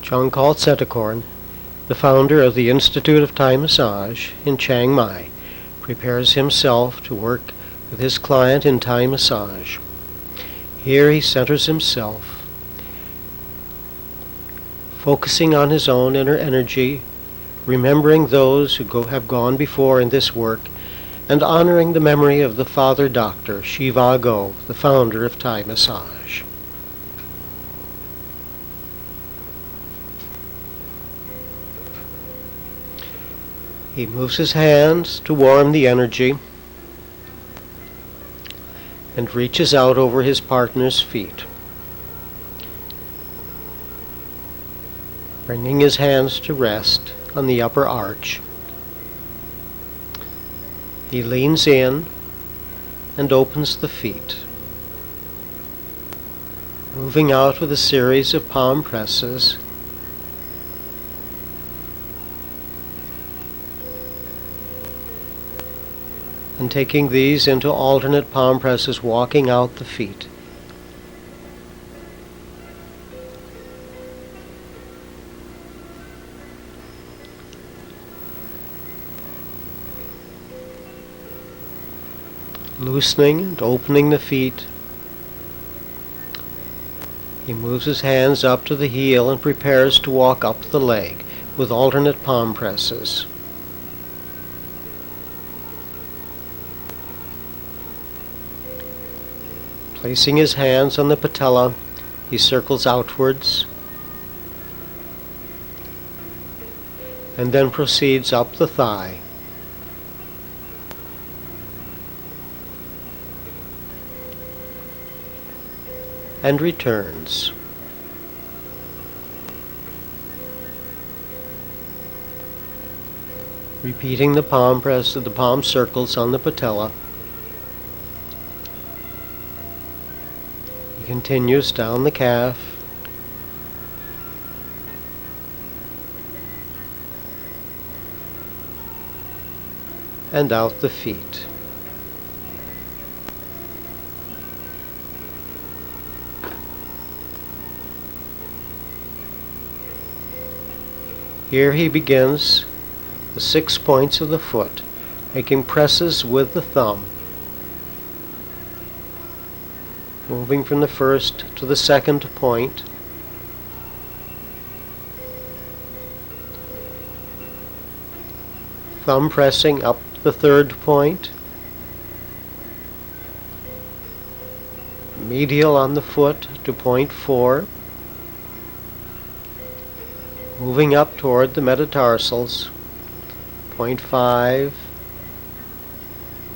Chongkol Setthakorn, the founder of the Institute of Thai Massage in Chiang Mai, prepares himself to work with his client in Thai massage. Here he centers himself, focusing on his own inner energy, remembering those who have gone before in this work, and honoring the memory of the Father Doctor Shiva Go, the founder of Thai massage. He moves his hands to warm the energy and reaches out over his partner's feet, bringing his hands to rest on the upper arch. He leans in and opens the feet, moving out with a series of palm presses. And taking these into alternate palm presses, walking out the feet. Loosening and opening the feet. He moves his hands up to the heel and prepares to walk up the leg with alternate palm presses. Placing his hands on the patella, he circles outwards and then proceeds up the thigh. And returns. Repeating the palm press of the palm circles on the patella. He continues down the calf. And out the feet. Here he begins the 6 points of the foot, making presses with the thumb, moving from the first to the second point, thumb pressing up the third point, medial on the foot to point 4, moving up toward the metatarsals, point 5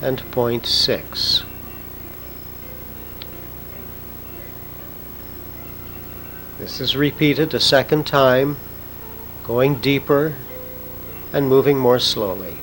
and point 6. This is repeated a second time, going deeper and moving more slowly.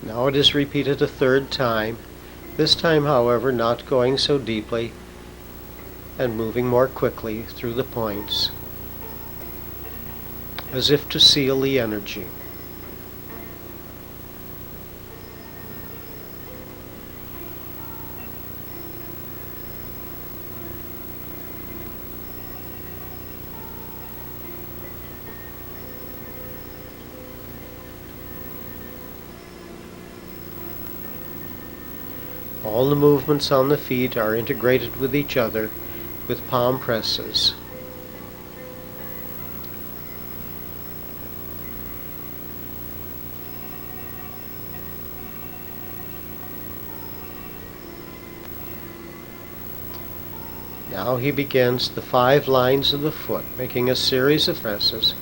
Now it is repeated a third time, this time, however, not going so deeply and moving more quickly through the points, as if to seal the energy. All the movements on the feet are integrated with each other with palm presses. Now he begins the 5 lines of the foot, making a series of presses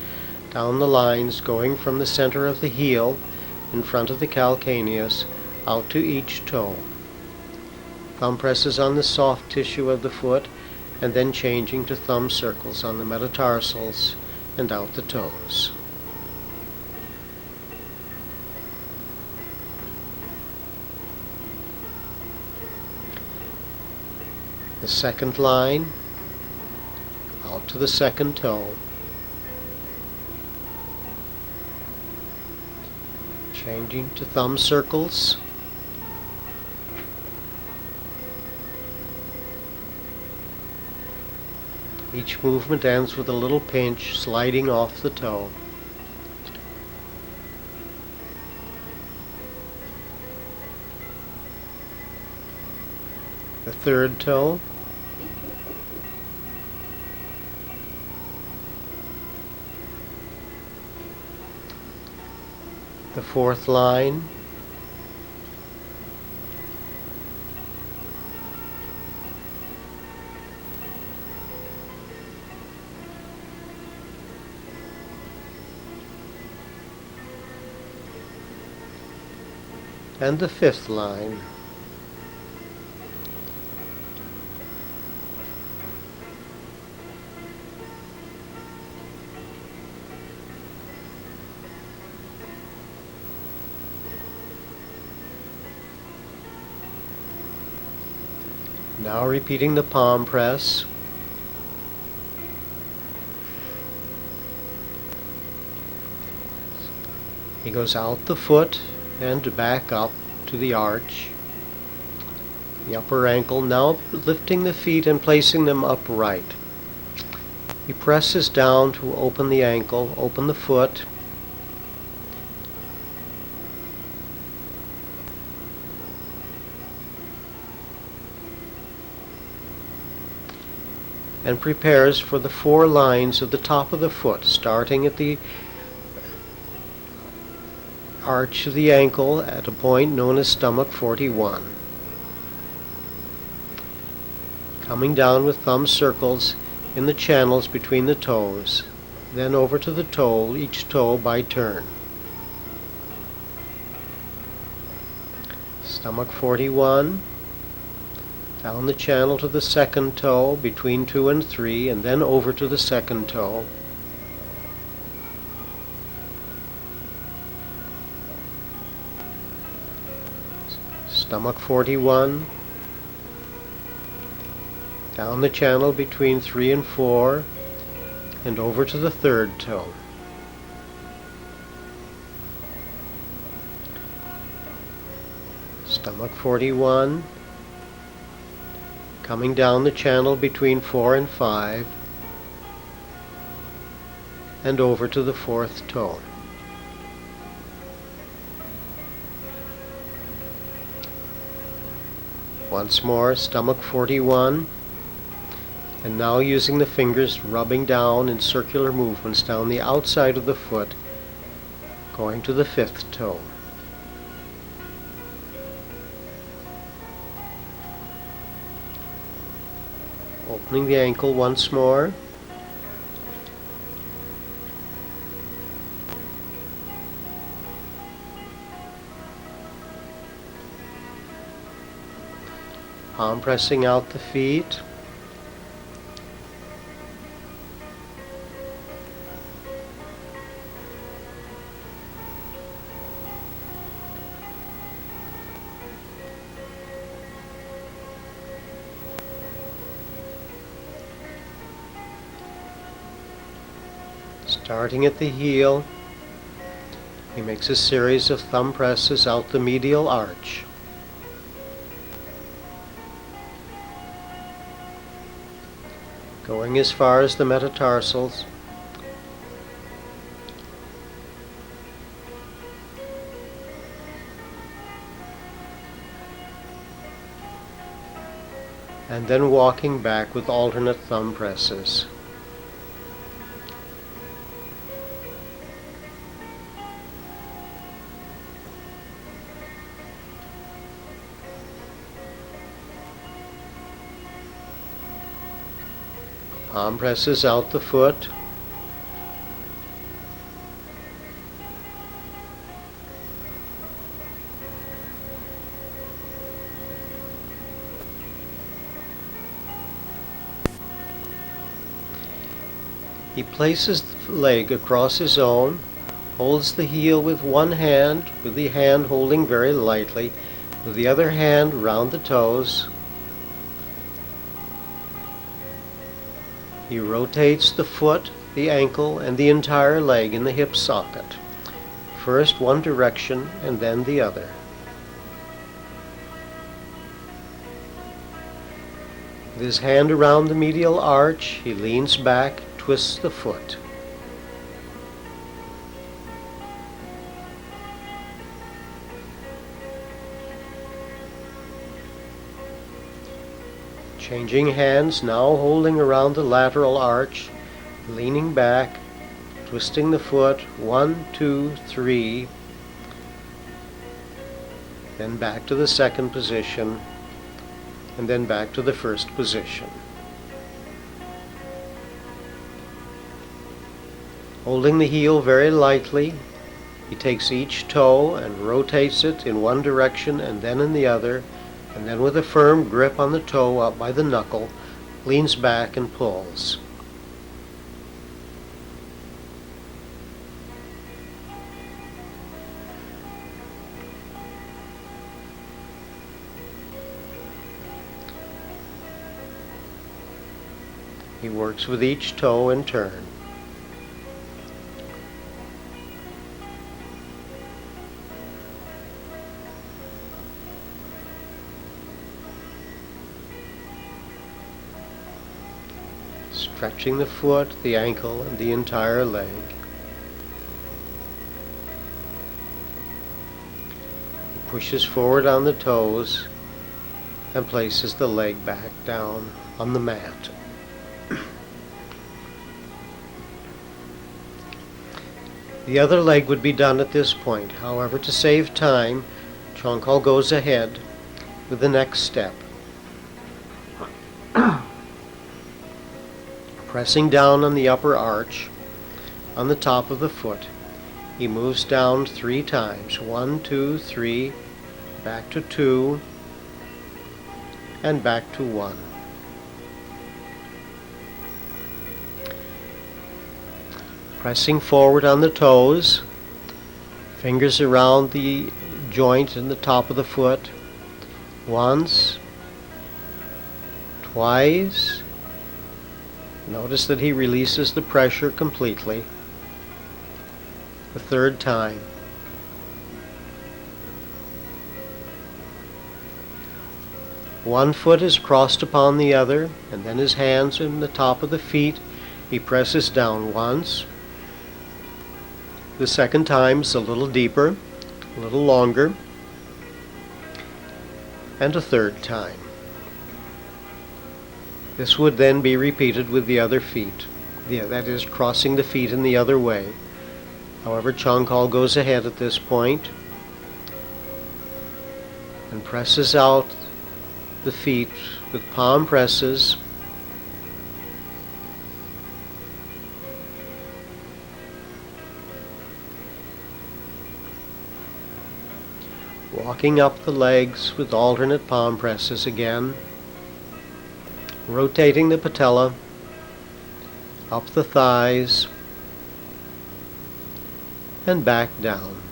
down the lines going from the center of the heel in front of the calcaneus out to each toe. Thumb presses on the soft tissue of the foot and then changing to thumb circles on the metatarsals and out the toes. The second line, out to the second toe. Changing to thumb circles. Each movement ends with a little pinch sliding off the toe. The third toe. The fourth line. And the fifth line. Now repeating the palm press. He goes out the foot and back up to the arch, the upper ankle, now lifting the feet and placing them upright. He presses down to open the ankle, open the foot, and prepares for the 4 lines of the top of the foot, starting at the arch of the ankle at a point known as stomach 41. Coming down with thumb circles in the channels between the toes, then over to the toe, each toe by turn. Stomach 41, down the channel to the second toe, between 2 and 3, and then over to the second toe. Stomach 41, down the channel between 3 and 4, and over to the third toe. Stomach 41, coming down the channel between 4 and 5, and over to the fourth toe. Once more, stomach 41, and now using the fingers rubbing down in circular movements down the outside of the foot, going to the fifth toe. Opening the ankle once more. Palm pressing out the feet. Starting at the heel, he makes a series of thumb presses out the medial arch. Going as far as the metatarsals. And then walking back with alternate thumb presses. Palm presses out the foot. He places the leg across his own, holds the heel with one hand, with the hand holding very lightly, with the other hand round the toes. He rotates the foot, the ankle, and the entire leg in the hip socket. First one direction and then the other. With his hand around the medial arch, he leans back, twists the foot. Changing hands, now holding around the lateral arch, leaning back, twisting the foot, 1, 2, 3, then back to the second position, and then back to the first position. Holding the heel very lightly, he takes each toe and rotates it in one direction and then in the other, and then with a firm grip on the toe up by the knuckle, leans back and pulls. He works with each toe in turn. Stretching the foot, the ankle, and the entire leg. He pushes forward on the toes and places the leg back down on the mat. The other leg would be done at this point. However, to save time, Chongkol goes ahead with the next step. Pressing down on the upper arch, on the top of the foot, he moves down 3 times. 1, 2, 3, back to 2, and back to 1. Pressing forward on the toes, fingers around the joint in the top of the foot. Once, twice. Notice that he releases the pressure completely. The third time. One foot is crossed upon the other, and then his hands in the top of the feet. He presses down once. The second time is a little deeper, a little longer, and a third time. This would then be repeated with the other feet. That is, crossing the feet in the other way. However, Chongkol goes ahead at this point and presses out the feet with palm presses. Walking up the legs with alternate palm presses again. Rotating the patella, up the thighs, and back down.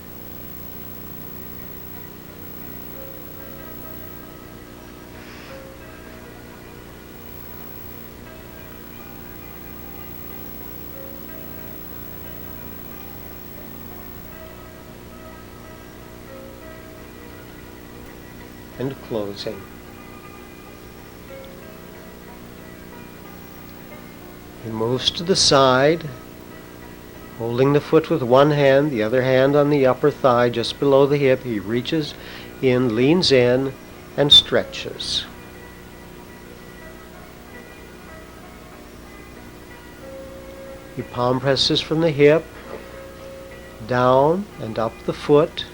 And closing. He moves to the side, holding the foot with one hand, the other hand on the upper thigh just below the hip. He reaches in, leans in, and stretches. He palm presses from the hip, down and up the foot,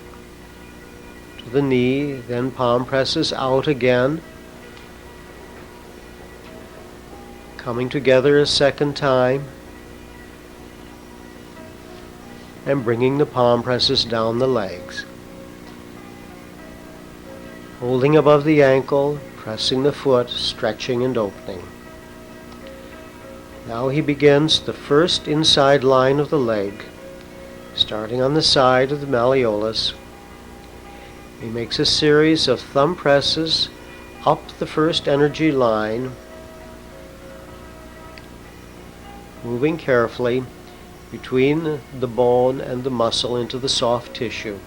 to the knee, then palm presses out again. coming together a second time, and bringing the palm presses down the legs. Holding above the ankle, pressing the foot, stretching and opening. Now he begins the first inside line of the leg, starting on the side of the malleolus. He makes a series of thumb presses up the first energy line, moving carefully between the bone and the muscle into the soft tissue.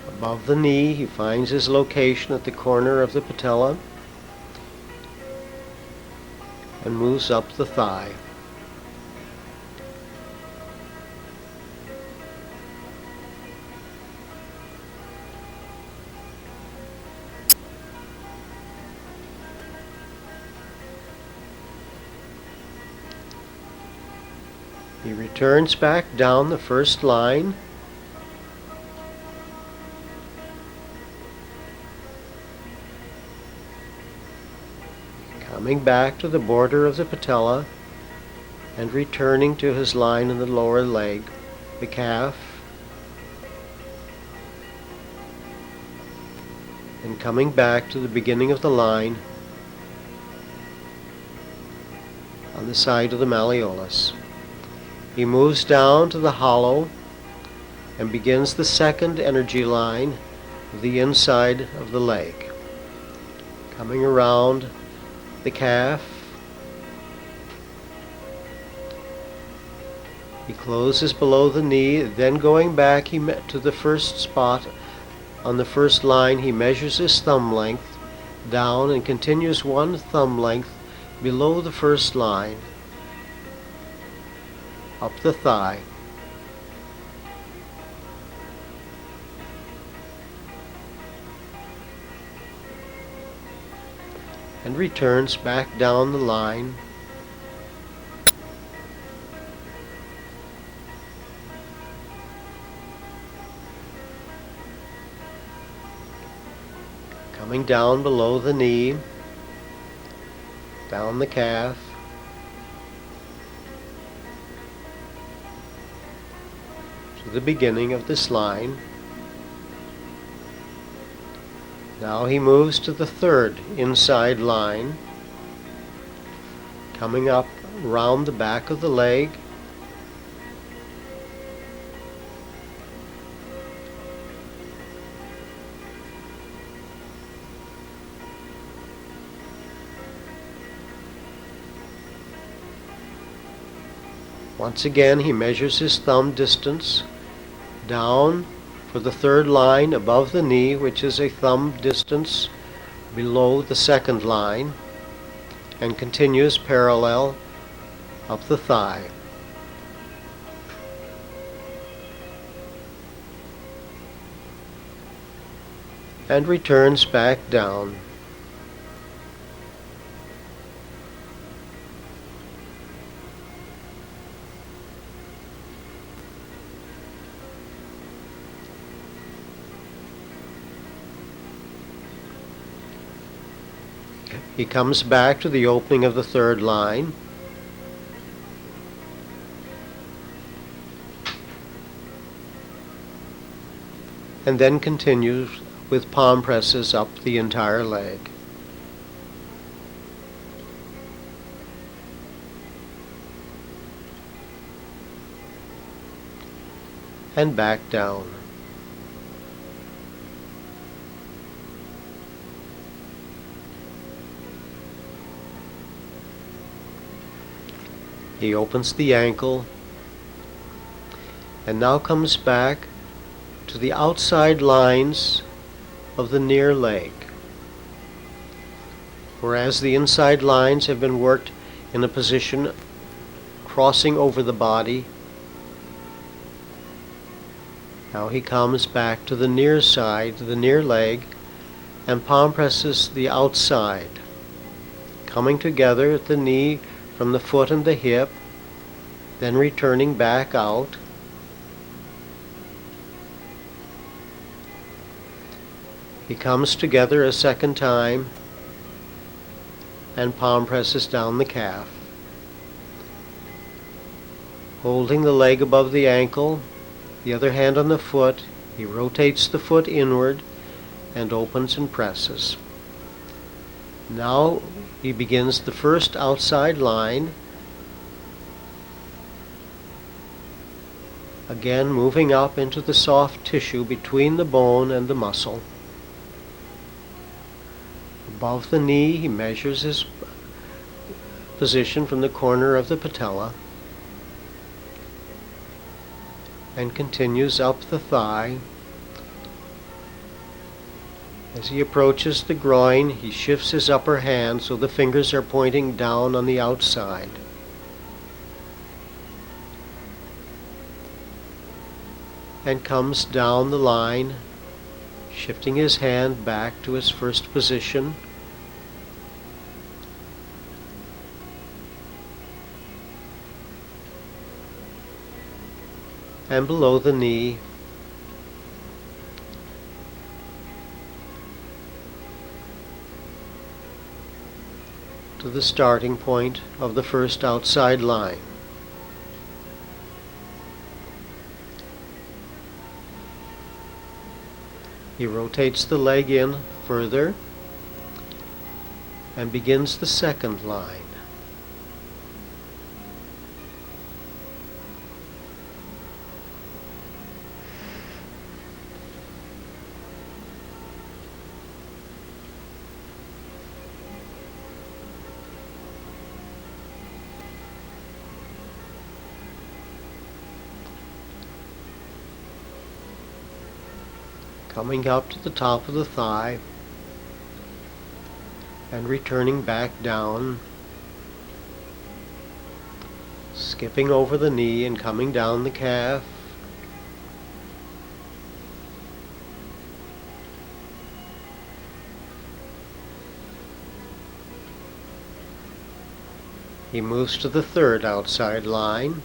Above the knee, he finds his location at the corner of the patella and moves up the thigh. He returns back down the first line, coming back to the border of the patella and returning to his line in the lower leg, the calf, and coming back to the beginning of the line on the side of the malleolus. He moves down to the hollow and begins the second energy line of the inside of the leg, coming around the calf. He closes below the knee, then going back to the first spot on the first line, he measures his thumb length down and continues one thumb length below the first line, up the thigh. And returns back down the line, coming down below the knee, down the calf, to the beginning of this line. Now he moves to the third inside line, coming up around the back of the leg, once again he measures his thumb distance down for the third line above the knee, which is a thumb distance below the second line, and continues parallel up the thigh. And returns back down. He comes back to the opening of the third line, and then continues with palm presses up the entire leg. And back down. He opens the ankle and now comes back to the outside lines of the near leg. Whereas the inside lines have been worked in a position crossing over the body, now he comes back to the near side, the near leg, and palm presses the outside, coming together at the knee from the foot and the hip, then returning back out. He comes together a second time and palm presses down the calf. Holding the leg above the ankle, the other hand on the foot, he rotates the foot inward and opens and presses. Now he begins the first outside line, again moving up into the soft tissue between the bone and the muscle. Above the knee, he measures his position from the corner of the patella and continues up the thigh. As he approaches the groin, he shifts his upper hand so the fingers are pointing down on the outside. And comes down the line, shifting his hand back to its first position. And below the knee, to the starting point of the first outside line. He rotates the leg in further and begins the second line. Coming up to the top of the thigh and returning back down, skipping over the knee and coming down the calf. He moves to the third outside line.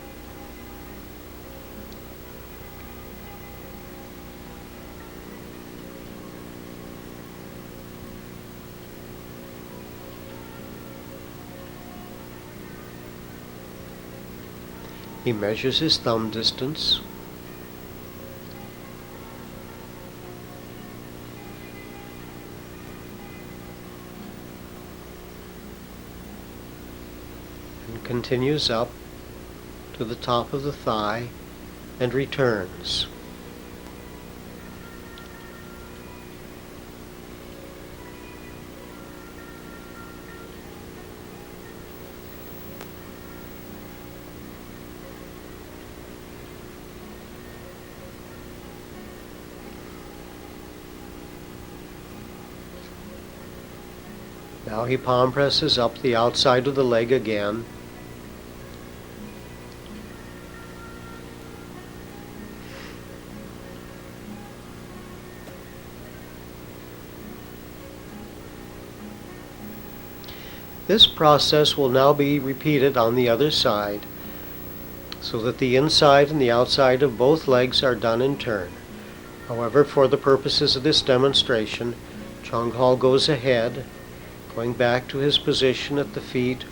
He measures his thumb distance. And continues up to the top of the thigh and returns. Now he palm presses up the outside of the leg again. This process will now be repeated on the other side, so that the inside and the outside of both legs are done in turn. However, for the purposes of this demonstration, Chongkol goes ahead, going back to his position at the feet,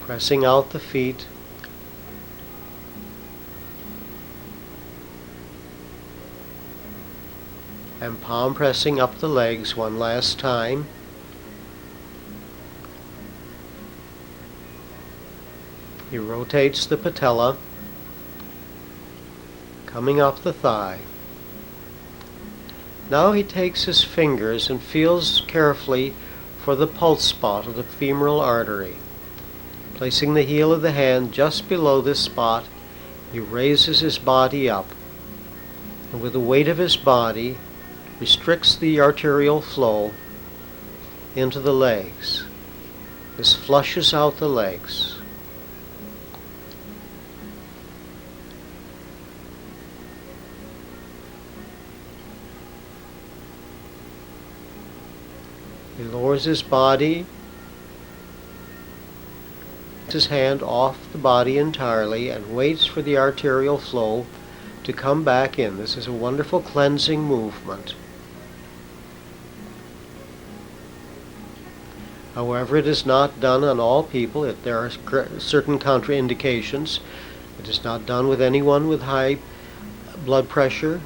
pressing out the feet, and palm pressing up the legs one last time. He rotates the patella, coming up the thigh. Now he takes his fingers and feels carefully for the pulse spot of the femoral artery. Placing the heel of the hand just below this spot, he raises his body up, and with the weight of his body, restricts the arterial flow into the legs. This flushes out the legs. He lowers his body, takes his hand off the body entirely, and waits for the arterial flow to come back in. This is a wonderful cleansing movement. However, it is not done on all people. There are certain contraindications. It is not done with anyone with high blood pressure,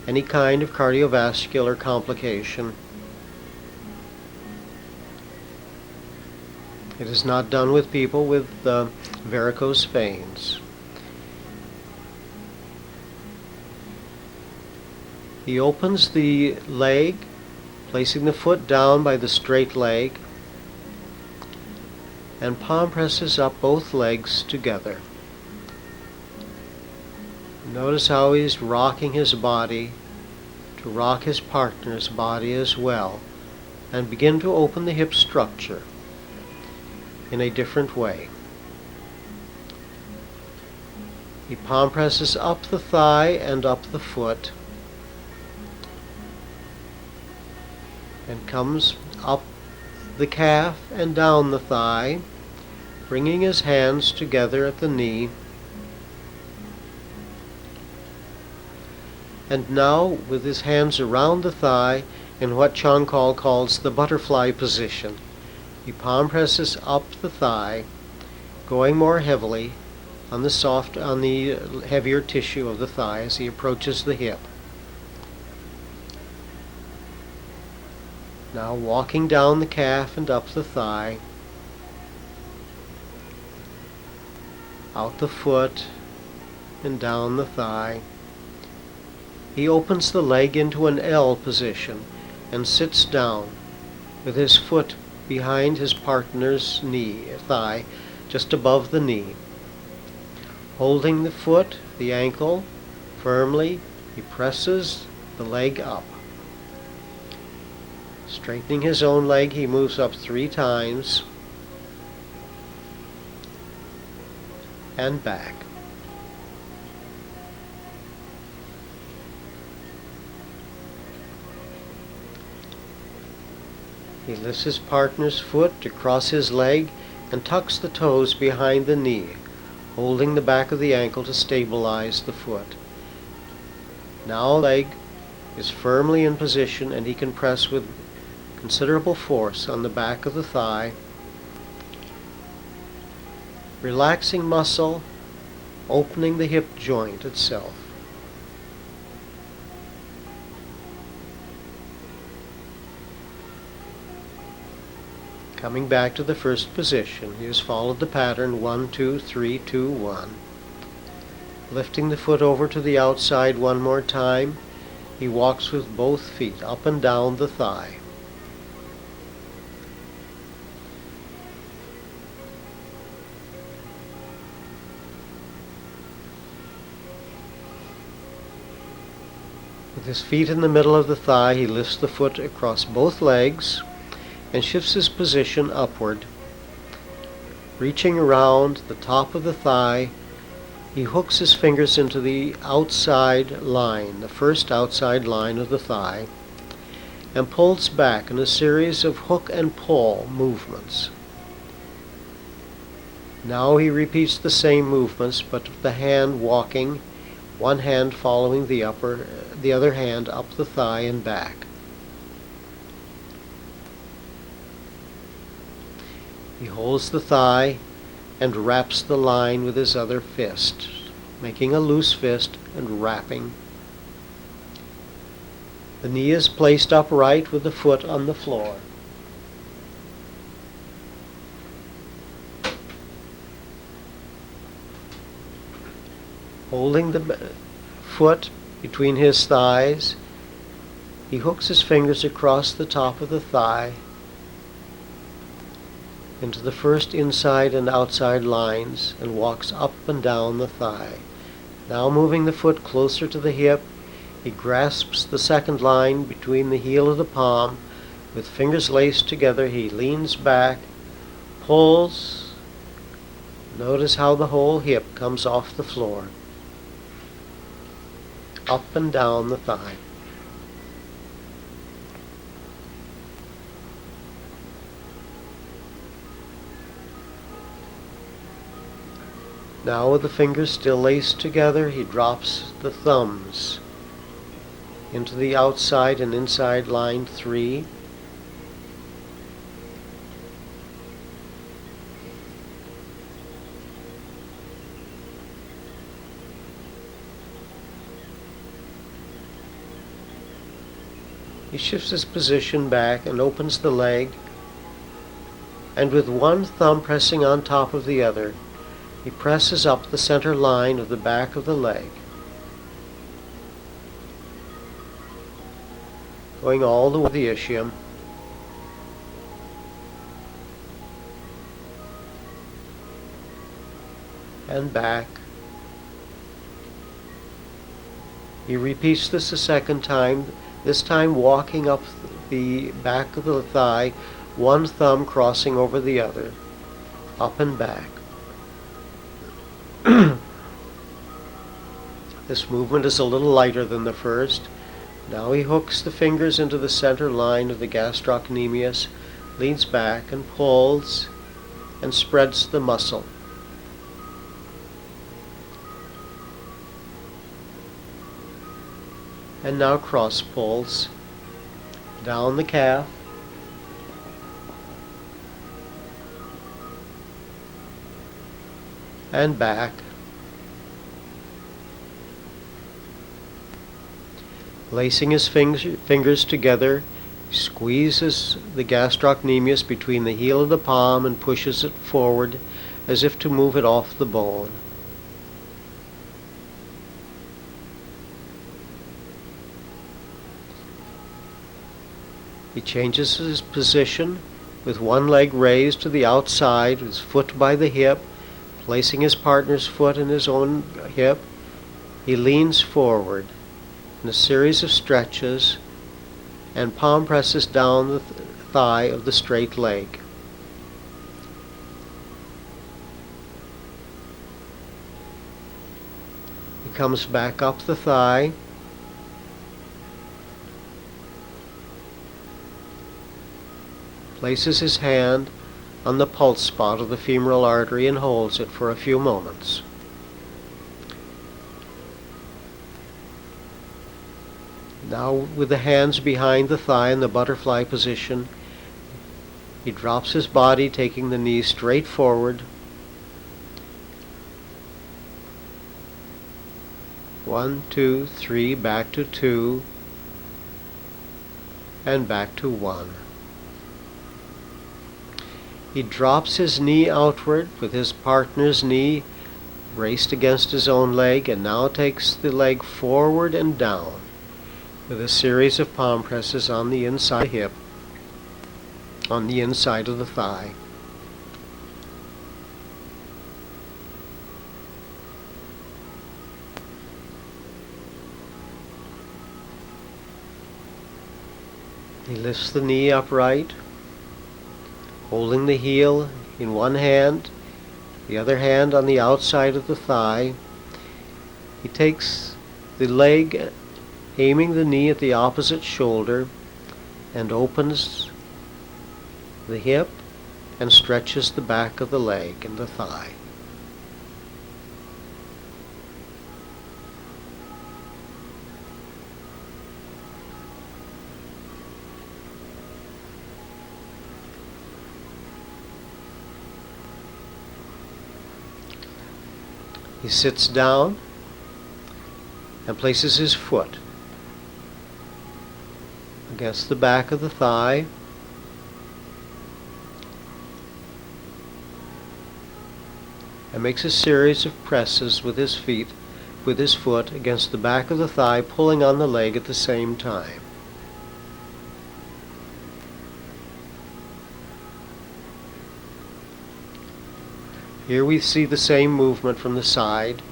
any kind of cardiovascular complication. It is not done with people with varicose veins. He opens the leg, placing the foot down by the straight leg, and palm presses up both legs together. Notice how he's rocking his body to rock his partner's body as well, and begin to open the hip structure in a different way. He palm presses up the thigh and up the foot, and comes up the calf and down the thigh, bringing his hands together at the knee. And now, with his hands around the thigh in what Chongkol calls the butterfly position, he palm presses up the thigh, going more heavily on the heavier tissue of the thigh as he approaches the hip. Now walking down the calf and up the thigh, out the foot and down the thigh. He opens the leg into an L position and sits down with his foot behind his partner's thigh, just above the knee. Holding the foot, the ankle, firmly, he presses the leg up. Straightening his own leg, he moves up 3 times and back. He lifts his partner's foot to cross his leg and tucks the toes behind the knee, holding the back of the ankle to stabilize the foot. Now the leg is firmly in position and he can press with considerable force on the back of the thigh, relaxing muscle, opening the hip joint itself. Coming back to the first position, he has followed the pattern 1, 2, 3, 2, 1. Lifting the foot over to the outside one more time, he walks with both feet up and down the thigh. With his feet in the middle of the thigh, he lifts the foot across both legs and shifts his position upward. Reaching around the top of the thigh, he hooks his fingers into the outside line, the first outside line of the thigh, and pulls back in a series of hook and pull movements. Now he repeats the same movements, but with the hand walking, one hand following the other hand up the thigh and back. He holds the thigh and wraps the line with his other fist, making a loose fist and wrapping. The knee is placed upright with the foot on the floor. Holding the foot between his thighs, he hooks his fingers across the top of the thigh into the first inside and outside lines and walks up and down the thigh. Now moving the foot closer to the hip, he grasps the second line between the heel of the palm. With fingers laced together, he leans back, pulls. Notice how the whole hip comes off the floor, up and down the thigh. Now with the fingers still laced together, he drops the thumbs into the outside and inside line 3. He shifts his position back and opens the leg, and with one thumb pressing on top of the other, he presses up the center line of the back of the leg, going all the way to the ischium, and back. He repeats this a second time, this time walking up the back of the thigh, one thumb crossing over the other, up and back. This movement is a little lighter than the first. Now he hooks the fingers into the center line of the gastrocnemius, leans back and pulls and spreads the muscle. And now cross pulls down the calf, and back. Placing his fingers together, he squeezes the gastrocnemius between the heel of the palm and pushes it forward as if to move it off the bone. He changes his position with one leg raised to the outside, his foot by the hip, placing his partner's foot in his own hip. He leans forward in a series of stretches and palm presses down the thigh of the straight leg. He comes back up the thigh, places his hand on the pulse spot of the femoral artery and holds it for a few moments. Now, with the hands behind the thigh in the butterfly position, he drops his body, taking the knees straight forward. 1, 2, 3, back to 2, and back to 1. He drops his knee outward with his partner's knee braced against his own leg, and now takes the leg forward and down with a series of palm presses on the inside of the hip, on the inside of the thigh. He lifts the knee upright, holding the heel in one hand, the other hand on the outside of the thigh. He takes the leg, aiming the knee at the opposite shoulder, and opens the hip and stretches the back of the leg and the thigh. He sits down and places his foot against the back of the thigh, and makes a series of presses with his foot against the back of the thigh, pulling on the leg at the same time. Here we see the same movement from the side.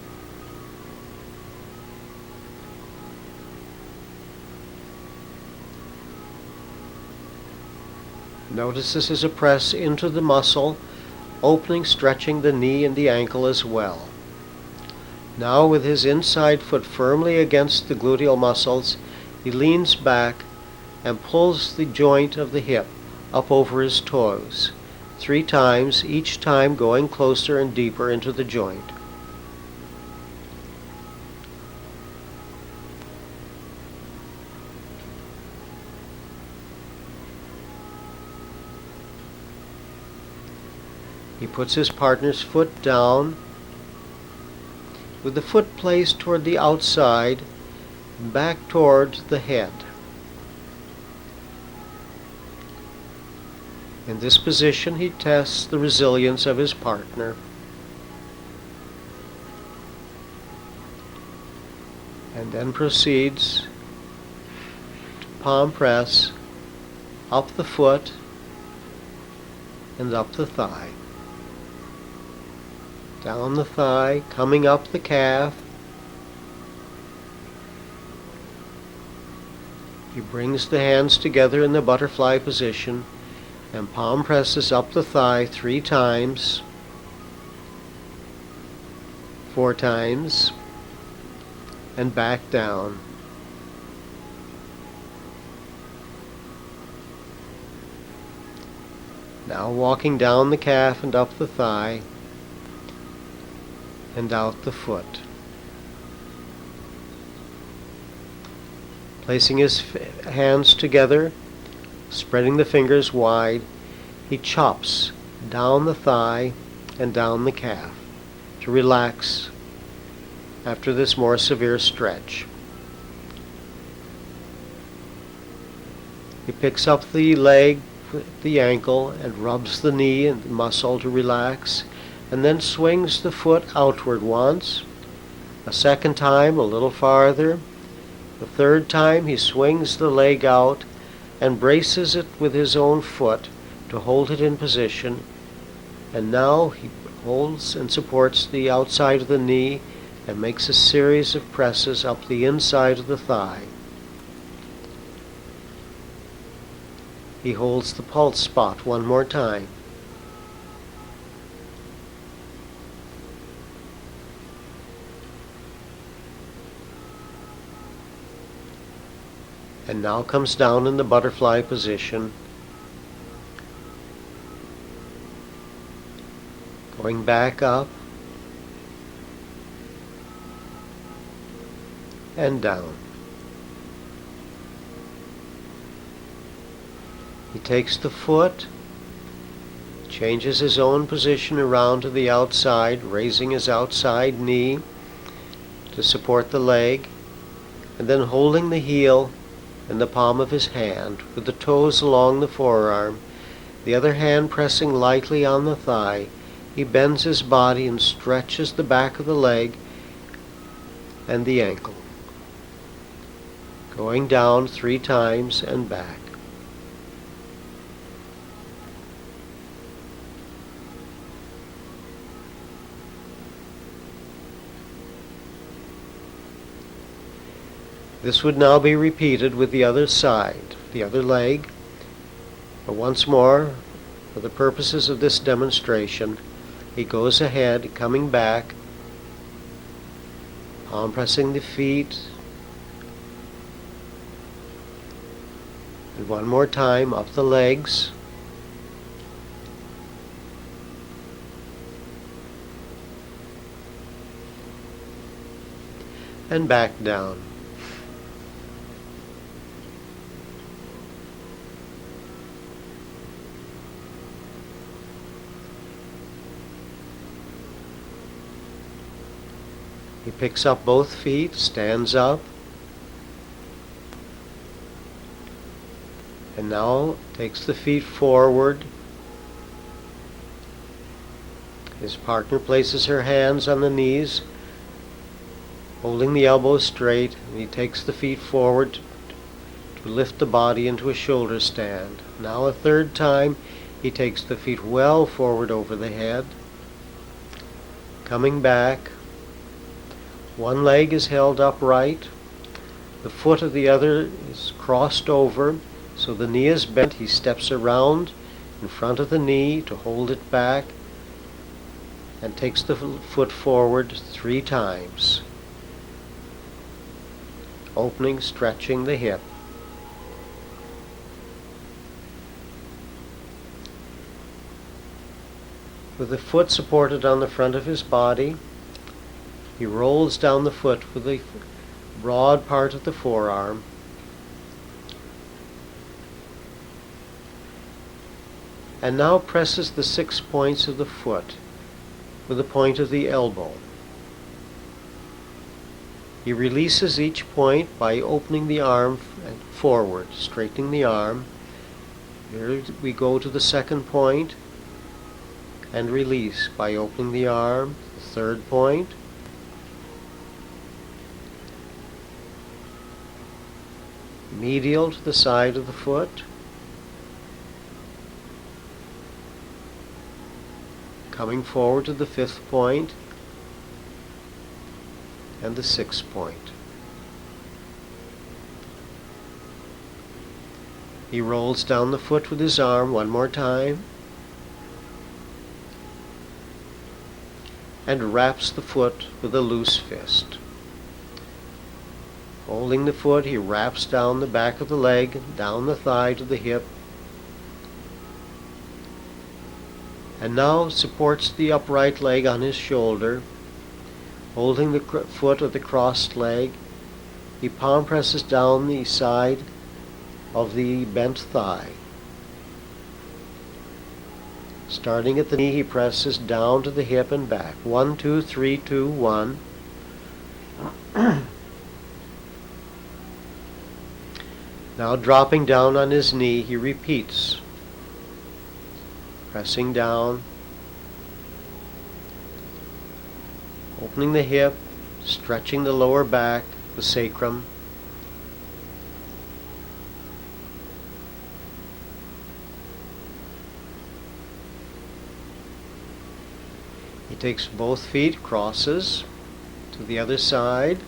Notice this is a press into the muscle, opening, stretching the knee and the ankle as well. Now, with his inside foot firmly against the gluteal muscles, he leans back and pulls the joint of the hip up over his toes 3 times, each time going closer and deeper into the joint. He puts his partner's foot down, with the foot placed toward the outside, back toward the head. In this position, he tests the resilience of his partner. And then proceeds to palm press up the foot and up the thigh. Down the thigh, coming up the calf. He brings the hands together in the butterfly position and palm presses up the thigh 3 times, 4 times, and back down. Now walking down the calf and up the thigh and out the foot. Placing his hands together, spreading the fingers wide, he chops down the thigh and down the calf to relax after this more severe stretch. He picks up the leg, the ankle, and rubs the knee and the muscle to relax, and then swings the foot outward once, a second time a little farther. The third time he swings the leg out and braces it with his own foot to hold it in position, and now he holds and supports the outside of the knee and makes a series of presses up the inside of the thigh. He holds the pulse spot one more time. And now comes down in the butterfly position, going back up and down. He takes the foot, changes his own position around to the outside, raising his outside knee to support the leg, and then holding the heel in the palm of his hand, with the toes along the forearm, the other hand pressing lightly on the thigh. He bends his body and stretches the back of the leg and the ankle, going down 3 times and back. This would now be repeated with the other side, the other leg. But once more, for the purposes of this demonstration, he goes ahead, coming back, palm pressing the feet, and one more time up the legs, and back down. He picks up both feet, stands up, and now takes the feet forward. His partner places her hands on the knees, holding the elbows straight, and he takes the feet forward to lift the body into a shoulder stand. Now a third time, he takes the feet well forward over the head, coming back. One leg is held upright, the foot of the other is crossed over, so the knee is bent. He steps around in front of the knee to hold it back and takes the foot forward 3 times, opening, stretching the hip. With the foot supported on the front of his body, he rolls down the foot with the broad part of the forearm, and now presses the 6 points of the foot with the point of the elbow. He releases each point by opening the arm forward, straightening the arm, Here we go to the second point and release by opening the arm. The third point. Medial to the side of the foot. Coming forward to the fifth point and the sixth point. He rolls down the foot with his arm one more time and wraps the foot with a loose fist. Holding the foot, he wraps down the back of the leg, down the thigh to the hip, and now supports the upright leg on his shoulder. Holding the foot of the crossed leg, he palm presses down the side of the bent thigh. Starting at the knee, he presses down to the hip and back. 1, 2, 3, 2, 1. Now dropping down on his knee, he repeats, pressing down, opening the hip, stretching the lower back, the sacrum. He takes both feet, crosses to the other side,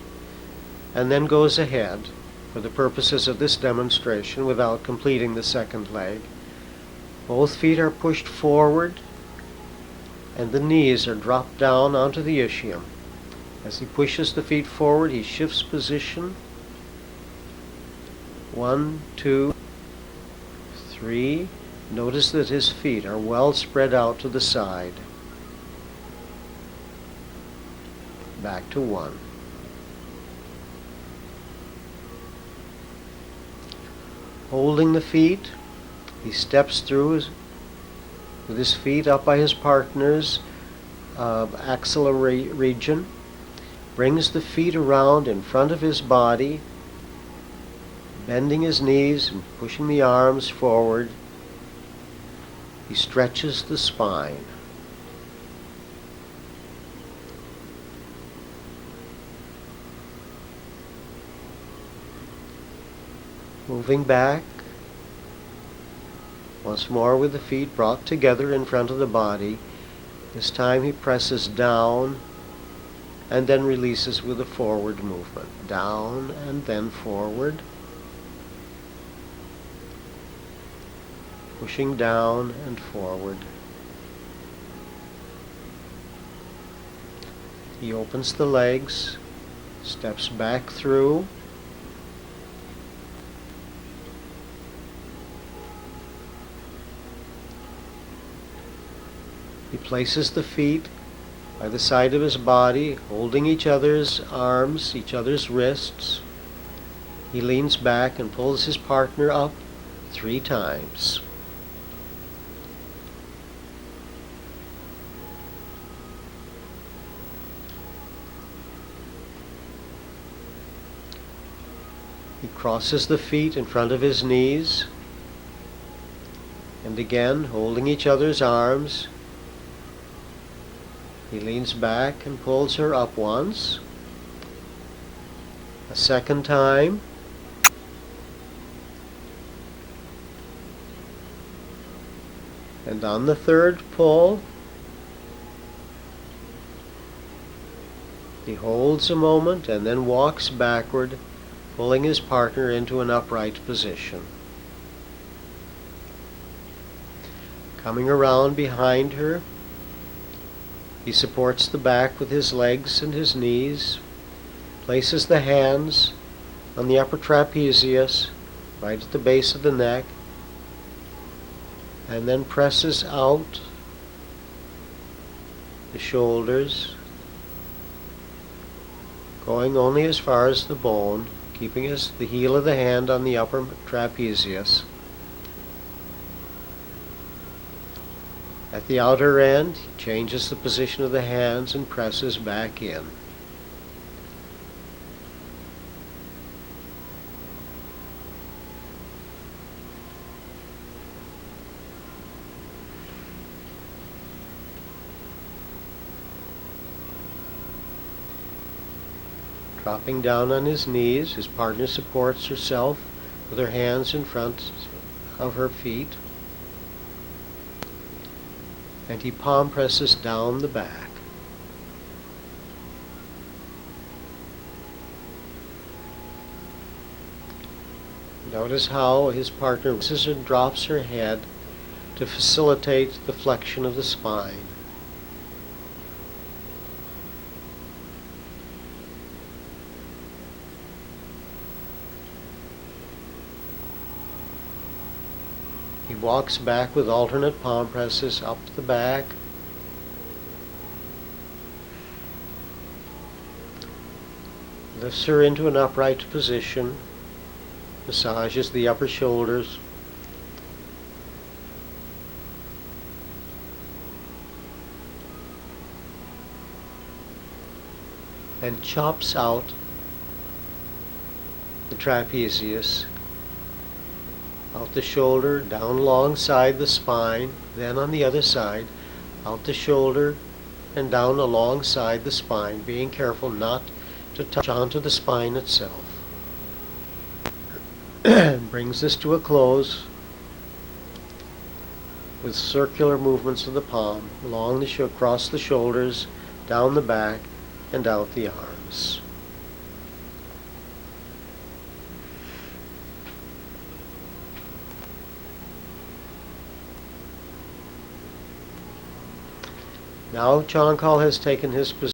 and then goes ahead for the purposes of this demonstration without completing the second leg. Both feet are pushed forward and the knees are dropped down onto the ischium. As he pushes the feet forward, he shifts position. 1, 2, 3. Notice that his feet are well spread out to the side. Back to 1. Holding the feet, he steps through with his feet up by his partner's axillary region, brings the feet around in front of his body, bending his knees and pushing the arms forward. He stretches the spine. Moving back, once more with the feet brought together in front of the body. This time he presses down and then releases with a forward movement. Down and then forward. Pushing down and forward. He opens the legs, steps back through, he places the feet by the side of his body, holding each other's arms, each other's wrists. He leans back and pulls his partner up 3 times. He crosses the feet in front of his knees, and again, holding each other's arms, he leans back and pulls her up once. A second time. And on the third pull, he holds a moment and then walks backward, pulling his partner into an upright position. Coming around behind her, he supports the back with his legs and his knees, places the hands on the upper trapezius, right at the base of the neck, and then presses out the shoulders, going only as far as the bone, keeping the heel of the hand on the upper trapezius. At the outer end, he changes the position of the hands and presses back in. Dropping down on his knees, his partner supports herself with her hands in front of her feet, and he palm presses down the back. Notice how his partner raises and drops her head to facilitate the flexion of the spine. He walks back with alternate palm presses up the back. Lifts her into an upright position. Massages the upper shoulders. And chops out the trapezius. Out the shoulder, down alongside the spine, then on the other side, out the shoulder and down alongside the spine, being careful not to touch onto the spine itself. Brings this to a close with circular movements of the palm along the across the shoulders, down the back, and out the arms. Now Chongkol has taken his position